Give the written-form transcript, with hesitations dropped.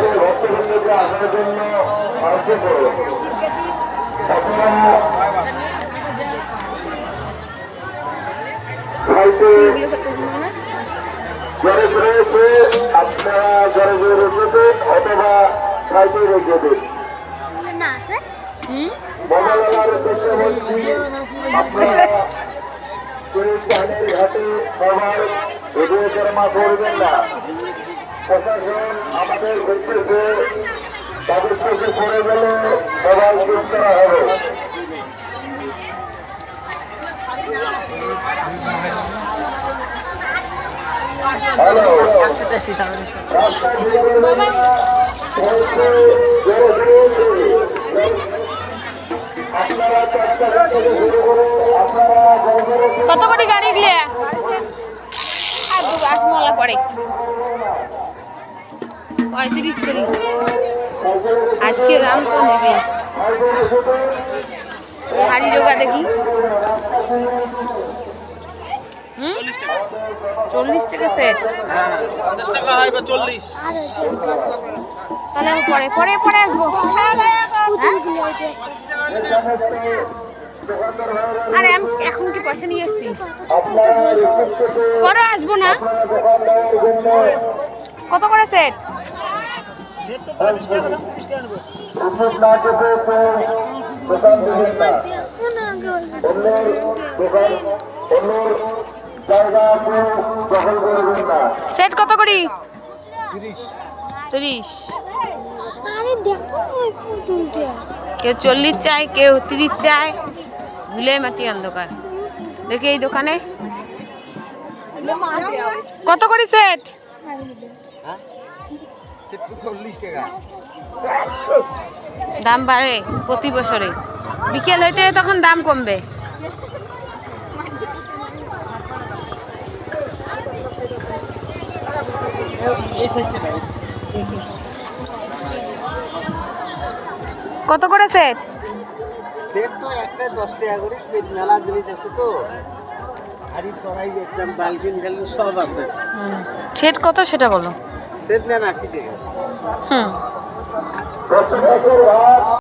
আমাদের ভক্তবৃন্দকে আসার জন্য সাহায্য করুন। আপনারা ঘরে রয়েছে, আপনারা ঘরে রেখে দিন অথবা সাইডে রেখে দিন। মোবাইলের চেষ্টা বলছি, আপনারা ঘাটে সবাই এগিয়ে জমা করবেন না। প্রশাসন আমাদের দেখতেছে, তাদের চোখে পড়ে গেলে সবাই চুপ করা হবে। হ্যালো, কত কোটি গাড়ি গিয়ে আসমলা পড়ে 35 করি আজকে দাম তো নেবে হাড়ি জোগা দেখি 40 টাকা সেট। 50 টাকা হয় বা 40। তাহলে পরে পরে পরে আসবো। আরে আমি এখন কি পয়সা নিয়ে এসছি, পরে আসবো না। কত করে সেট? সেট কত করি? 30। কেউ 40 চায়, কেউ 30 চায়। ভুলে মাটি অন্ধকার দেখি এই দোকানে কত করে সেট? দাম বাড়ে প্রতি বছরে, বিকেল হইতে তখন দাম কমবে। কত করে সেট? সেট তো একটা 10 টাকা করে সেট, মেলা জিনিস আছে তো, হাড়ি কড়াই একদম বালতিন গালতিন সব আছে। সেট কত সেটা বলো। সেট নেন 80 টাকা। হুম।